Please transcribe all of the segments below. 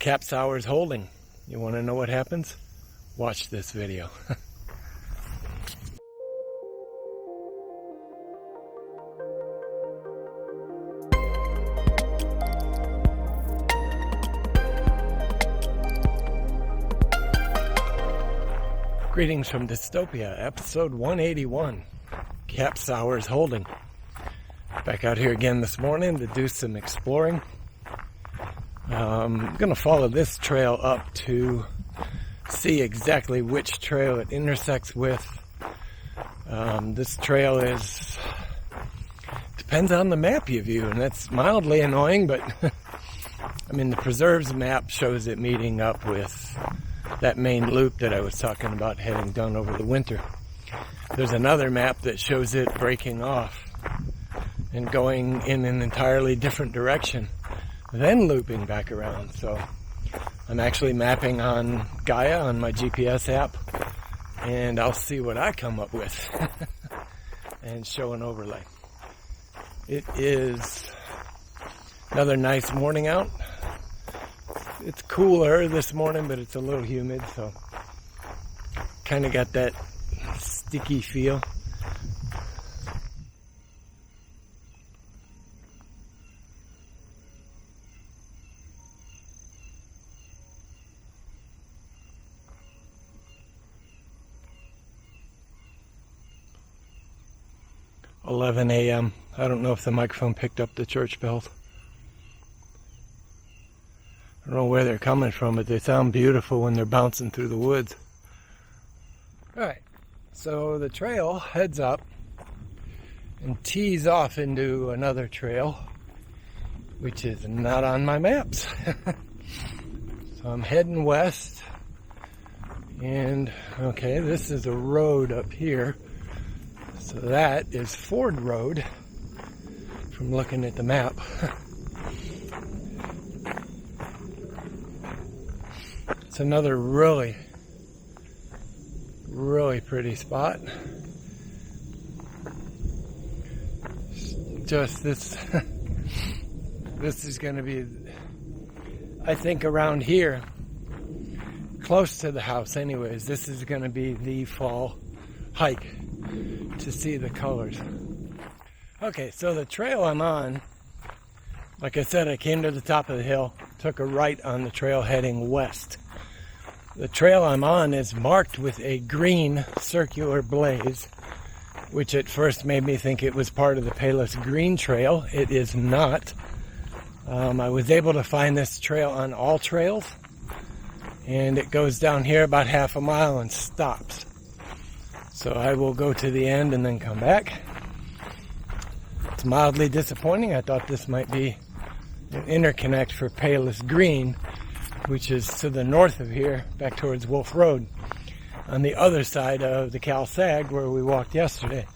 Cap Sauers Holding. You want to know what happens? Watch this video. Greetings from Dystopia, episode 181, Cap Sauers Holding. Back out here again this morning to do some exploring. I'm going to follow this trail up to see exactly which trail it intersects with. This trail depends on the map you view, and that's mildly annoying, but I mean, the preserves map shows it meeting up with that main loop that I was talking about heading down over the winter. There's another map that shows it breaking off and going in an entirely different direction, then looping back around. So I'm actually mapping on Gaia on my GPS app, and I'll see what I come up with and show an overlay. It is another nice morning out. It's cooler this morning, but it's a little humid, so kind of got that sticky feel. $11 a.m. I don't know if the microphone picked up the church bells. I don't know where they're coming from, but they sound beautiful when they're bouncing through the woods. Alright, so the trail heads up and tees off into another trail, which is not on my maps. So I'm heading west, and okay, this is a road up here. So that is Ford Road from looking at the map. It's another really pretty spot. Just this this is going to be, I think, around here, close to the house anyways, this is going to be the fall hike to see the colors. Okay, so the trail I'm on, like I said, I came to the top of the hill, took a right on the trail heading west. The trail I'm on is marked with a green circular blaze, which at first made me think it was part of the Payless Green Trail. It is not. I was able to find this trail on All Trails, and it goes down here about half a mile and stops. So I will go to the end and then come back. It's mildly disappointing. I thought this might be an interconnect for Payless Green, which is to the north of here, back towards Wolf Road, on the other side of the Cal Sag where we walked yesterday,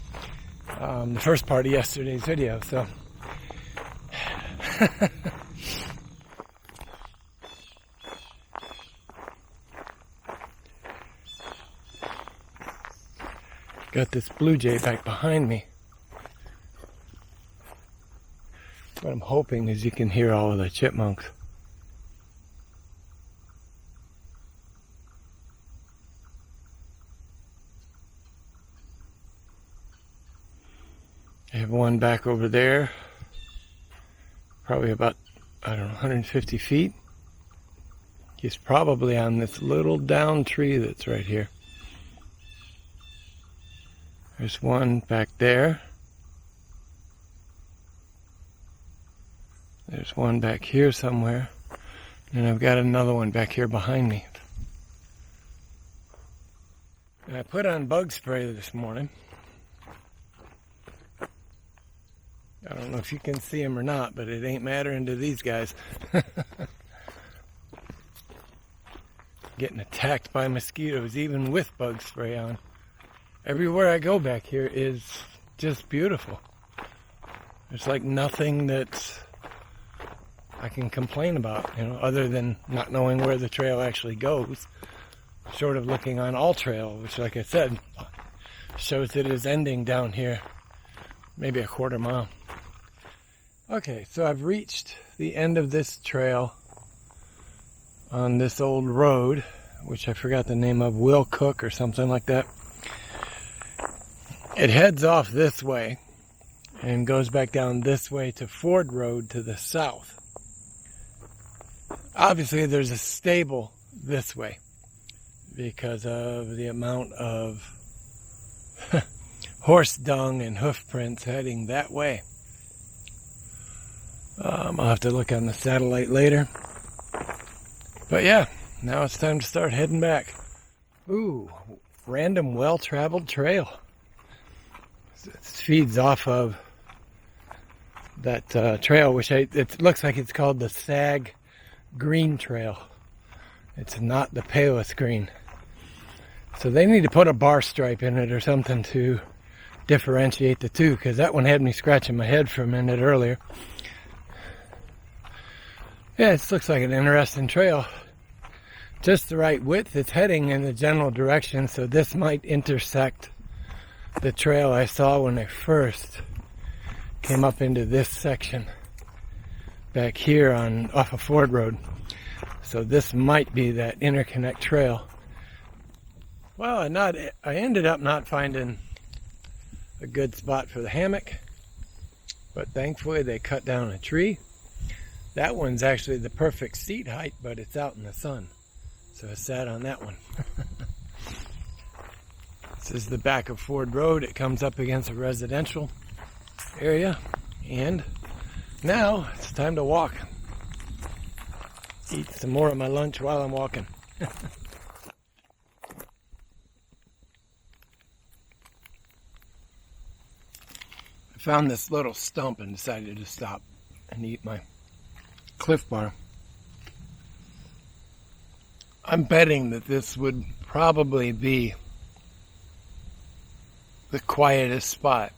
the first part of yesterday's video. So got this blue jay back behind me. What I'm hoping is you can hear all of the chipmunks. I have one back over there, probably about, 150 feet. He's probably on this little down tree that's right here. There's one back there. There's one back here somewhere. And I've got another one back here behind me. And I put on bug spray this morning. I don't know if you can see them or not, but it ain't mattering to these guys. Getting attacked by mosquitoes, even with bug spray on. Everywhere I go back here is just beautiful. There's like nothing that I can complain about, other than not knowing where the trail actually goes. Short of looking on All Trail, which, like I said, shows it is ending down here, maybe a quarter mile. Okay, so I've reached the end of this trail. on this old road, which I forgot the name of, Will Cook or something like that. It heads off this way and goes back down this way to Ford Road to the south. Obviously there's a stable this way because of the amount of horse dung and hoof prints heading that way. I'll have to look on the satellite later. But yeah, now it's time to start heading back. Ooh, random well-traveled trail. It feeds off of that trail, which it looks like it's called the Sag Green Trail. It's not the Palos Green. So they need to put a bar stripe in it or something to differentiate the two, because that one had me scratching my head for a minute earlier. Yeah, it looks like an interesting trail. Just the right width. It's heading in the general direction, so this might intersect the trail I saw when I first came up into this section back here off of Ford Road. So this might be that interconnect trail. Well, I ended up not finding a good spot for the hammock, but thankfully they cut down a tree. That one's actually the perfect seat height, but it's out in the sun. So I sat on that one. This is the back of Ford Road. It comes up against a residential area. And now it's time to walk. Eat some more of my lunch while I'm walking. I found this little stump and decided to stop and eat my Cliff Bar. I'm betting that this would probably be the quietest spot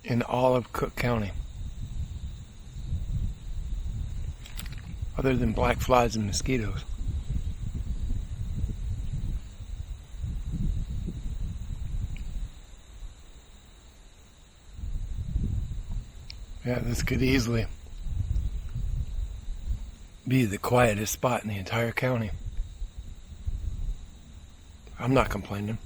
in all of Cook County, other than black flies and mosquitoes. Yeah, this could easily be the quietest spot in the entire county. I'm not complaining.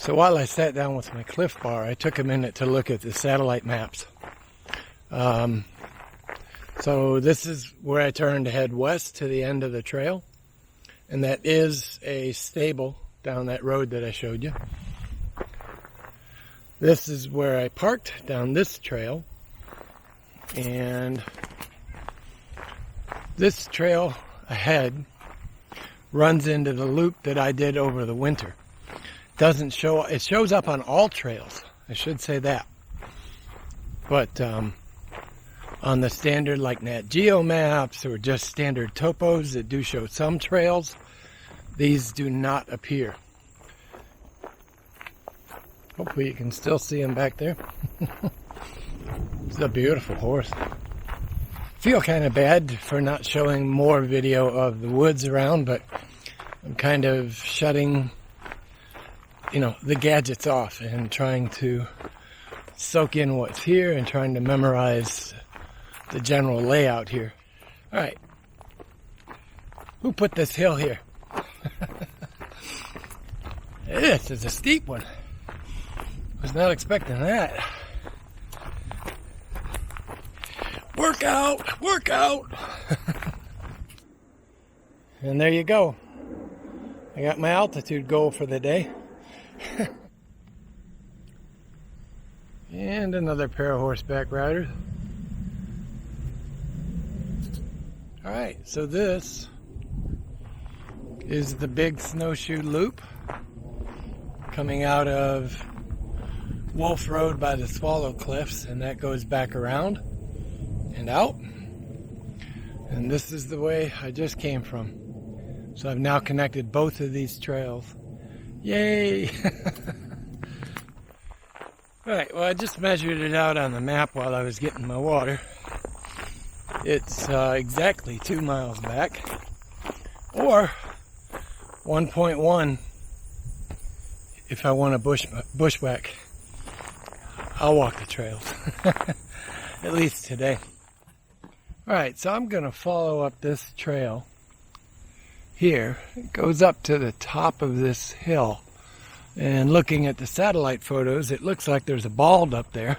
So while I sat down with my Cliff Bar, I took a minute to look at the satellite maps. So this is where I turned to head west to the end of the trail. And that is a stable down that road that I showed you. This is where I parked down this trail. And this trail ahead runs into the loop that I did over the winter. Doesn't show, it shows up on all trails, I should say that, but on the standard like Nat Geo maps or just standard topos that do show some trails, these do not appear. Hopefully you can still see them back there. It's a beautiful horse. I feel kind of bad for not showing more video of the woods around, but I'm kind of shutting the gadgets off and trying to soak in what's here and trying to memorize the general layout here. All right. Who put this hill here? This is a steep one. Was not expecting that. Work out, work out. And there you go. I got my altitude goal for the day. And another pair of horseback riders. Alright, so this is the big snowshoe loop coming out of Wolf Road by the Swallow Cliffs, and that goes back around and out. And this is the way I just came from. So I've now connected both of these trails. Yay! Alright, well I just measured it out on the map while I was getting my water. It's exactly 2 miles back. Or 1.1 if I want to bushwhack. I'll walk the trails. At least today. Alright, so I'm going to follow up this trail here. It goes up to the top of this hill. And looking at the satellite photos, it looks like there's a bald up there.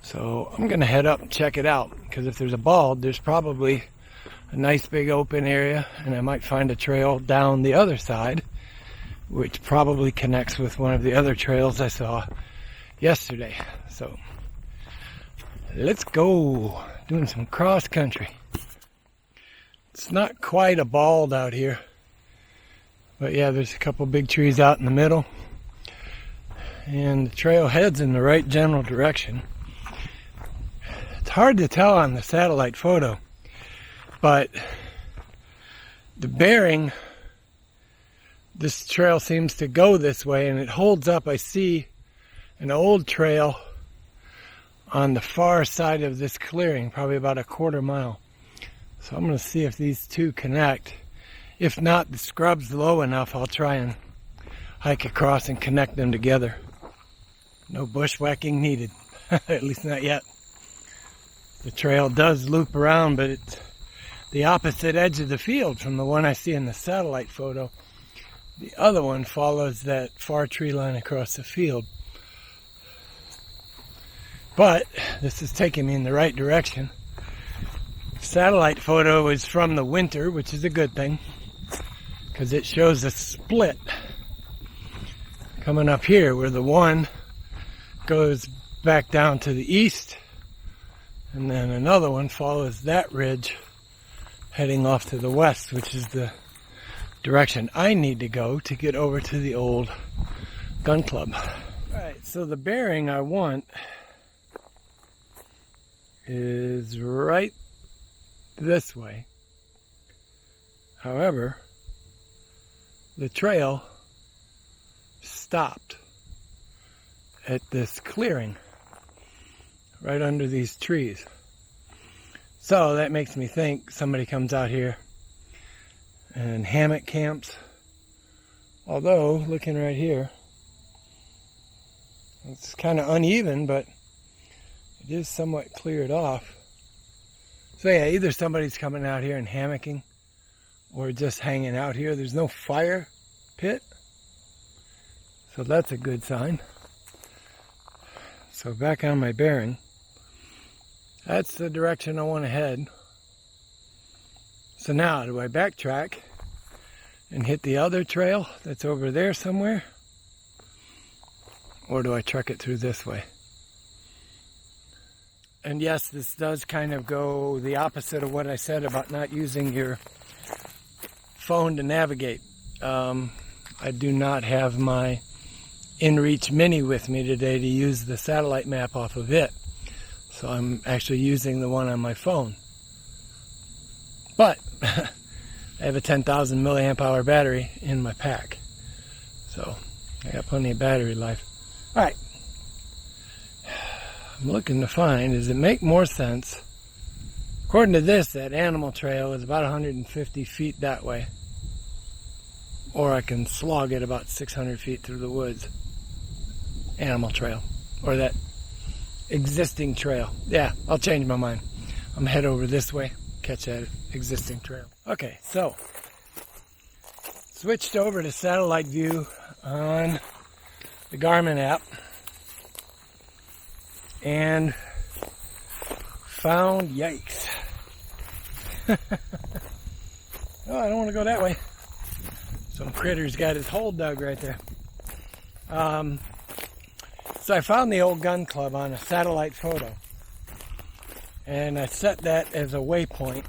So I'm going to head up and check it out. Because if there's a bald, there's probably a nice big open area. And I might find a trail down the other side, which probably connects with one of the other trails I saw yesterday. So let's go. Doing some cross country. It's not quite a bald out here. But yeah, there's a couple big trees out in the middle. And the trail heads in the right general direction. It's hard to tell on the satellite photo. But the bearing, this trail seems to go this way and it holds up. I see an old trail on the far side of this clearing, probably about a 1/4 mile. So I'm going to see if these two connect. If not, the scrub's low enough, I'll try and hike across and connect them together. No bushwhacking needed, at least not yet. The trail does loop around, but it's the opposite edge of the field from the one I see in the satellite photo. The other one follows that far tree line across the field. But this is taking me in the right direction. Satellite photo is from the winter, which is a good thing, because it shows a split coming up here where the one goes back down to the east, and then another one follows that ridge heading off to the west, which is the direction I need to go to get over to the old gun club. Alright, so the bearing I want is right this way. However, the trail stopped at this clearing right under these trees. So that makes me think somebody comes out here and hammock camps. Although, looking right here, it's kind of uneven, but it is somewhat cleared off. So yeah, either somebody's coming out here and hammocking or just hanging out here. There's no fire pit, so that's a good sign. So back on my bearing, that's the direction I want to head. So now, do I backtrack and hit the other trail that's over there somewhere? Or do I truck it through this way? And yes, this does kind of go the opposite of what I said about not using your phone to navigate. I do not have my InReach Mini with me today to use the satellite map off of it. So I'm actually using the one on my phone. But I have a 10,000 milliamp hour battery in my pack. So I got plenty of battery life. Alright. I'm looking to find, does it make more sense? According to this, that animal trail is about 150 feet that way. Or I can slog it about 600 feet through the woods. Animal trail. Or that existing trail. Yeah, I'll change my mind. I'm gonna head over this way, catch that existing trail. Okay, so switched over to satellite view on the Garmin app and found, yikes. Oh, I don't want to go that way. Some critter's got his hole dug right there. So I found the old gun club on a satellite photo. And I set that as a waypoint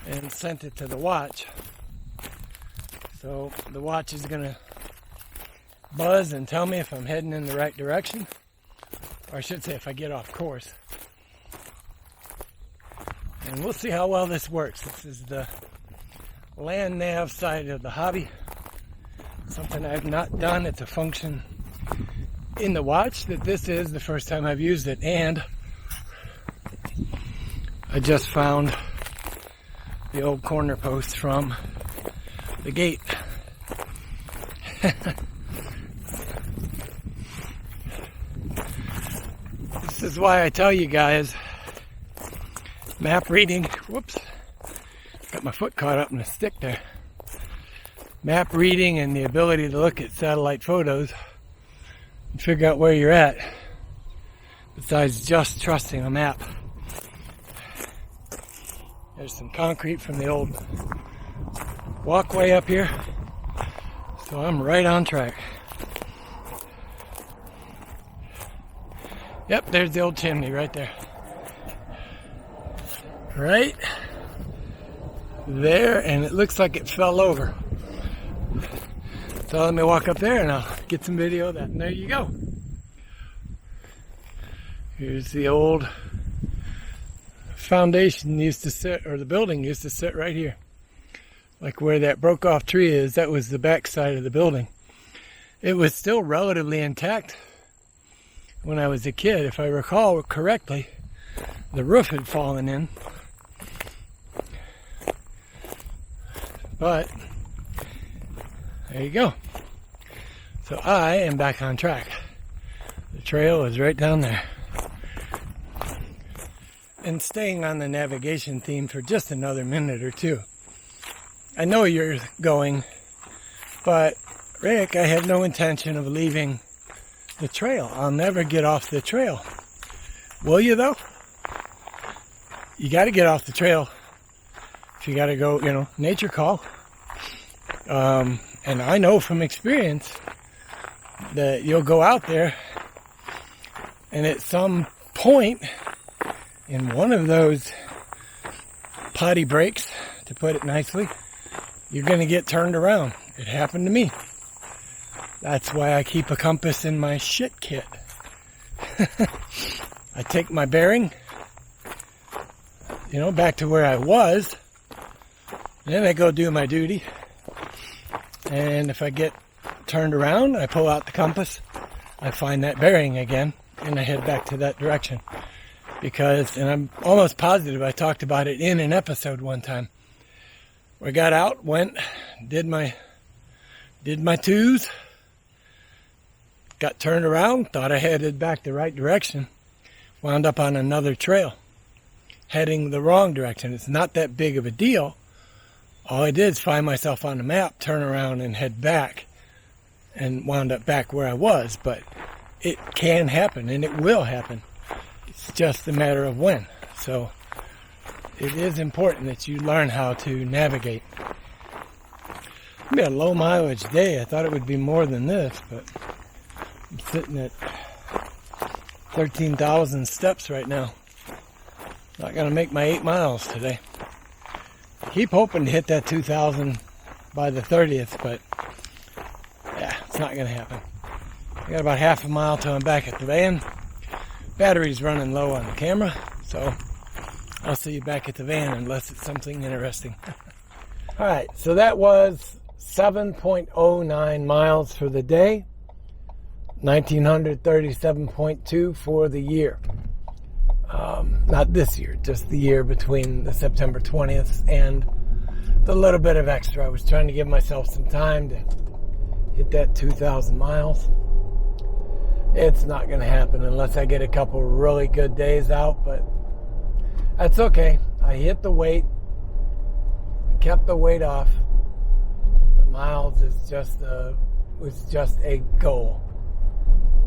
and sent it to the watch. So the watch is going to buzz and tell me if I'm heading in the right direction. Or I should say if I get off course. And we'll see how well this works. This is the land nav side of the hobby. Something I've not done. It's a function in the watch that this is the first time I've used it. And I just found the old corner post from the gate. This is why I tell you guys, map reading, whoops, got my foot caught up in a stick there. Map reading and the ability to look at satellite photos and figure out where you're at, besides just trusting a map. There's some concrete from the old walkway up here, so I'm right on track. Yep, there's the old chimney right there. Right there, and it looks like it fell over. So let me walk up there and I'll get some video of that. And there you go. Here's the old foundation used to sit, or the building used to sit right here. Like where that broke off tree is, that was the back side of the building. It was still relatively intact when I was a kid. If I recall correctly, the roof had fallen in. But there you go. So I am back on track. The trail is right down there. And staying on the navigation theme for just another minute or two. I know you're going, but Rick, I have no intention of leaving the trail. I'll never get off the trail. Will you though? You got to get off the trail. If you got to go, nature call. And I know from experience that you'll go out there and at some point in one of those potty breaks, to put it nicely, you're going to get turned around. It happened to me. That's why I keep a compass in my shit kit. I take my bearing, back to where I was. Then I go do my duty. And if I get turned around, I pull out the compass, I find that bearing again, and I head back to that direction. Because, and I'm almost positive I talked about it in an episode one time. We got out, went, did my twos, got turned around, thought I headed back the right direction, wound up on another trail, heading the wrong direction. It's not that big of a deal. All I did is find myself on the map, turn around and head back, and wound up back where I was. But it can happen, and it will happen. It's just a matter of when. So it is important that you learn how to navigate. It'll be a low mileage day. I thought it would be more than this, but I'm sitting at 13,000 steps right now. Not going to make my 8 miles today. Keep hoping to hit that 2,000 by the 30th, but yeah, it's not going to happen. I got about half a mile till I'm back at the van. Battery's running low on the camera, so I'll see you back at the van unless it's something interesting. Alright, so that was 7.09 miles for the day, 1,937.2 for the year. Not this year, just the year between the September 20th and the little bit of extra. I was trying to give myself some time to hit that 2,000 miles. It's not going to happen unless I get a couple really good days out, but that's okay. I hit the weight, kept the weight off. The miles is was just a goal.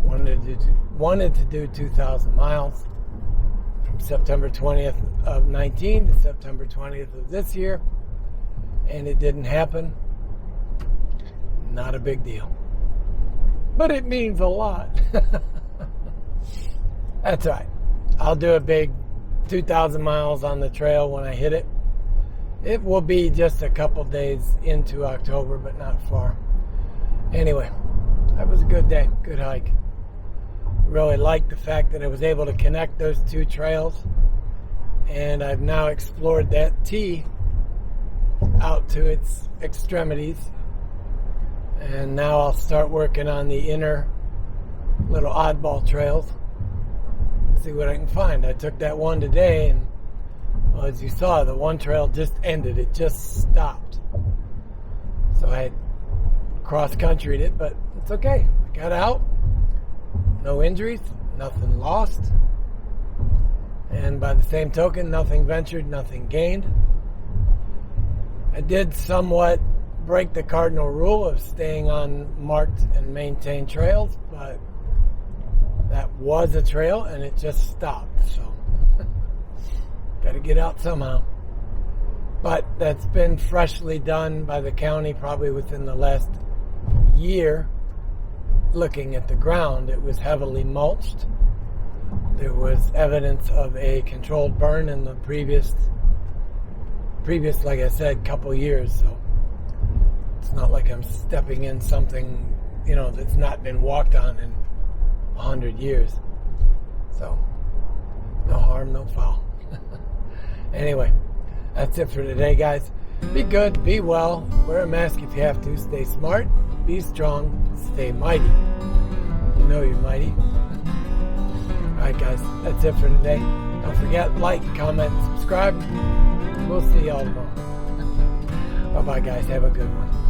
Wanted to do 2,000 miles. September 20th of 19 to September 20th of this year, and it didn't happen. Not a big deal, but it means a lot. That's right. I'll do a big 2,000 miles on the trail when I hit it. It will be just a couple days into October, but not far. Anyway, that was a good day, good hike. Really liked the fact that I was able to connect those two trails. and I've now explored that T out to its extremities, and now I'll start working on the inner little oddball trails, see what I can find. I took that one today, and well, as you saw, the one trail just ended. It just stopped. So I had cross-countryed it, but it's okay. I got out. No injuries, nothing lost. And by the same token, nothing ventured, nothing gained. I did somewhat break the cardinal rule of staying on marked and maintained trails, but that was a trail and it just stopped. So got to get out somehow. But that's been freshly done by the county probably within the last year. Looking at the ground, it was heavily mulched. There was evidence of a controlled burn in the previous, like I said, couple years. So it's not like I'm stepping in something, that's not been walked on in 100 years. So no harm, no foul. Anyway, that's it for today, guys. Be good, be well, wear a mask if you have to, stay smart, be strong, stay mighty. You know you're mighty. Alright guys, that's it for today. Don't forget, like, comment, subscribe. We'll see y'all tomorrow. Bye-bye guys, have a good one.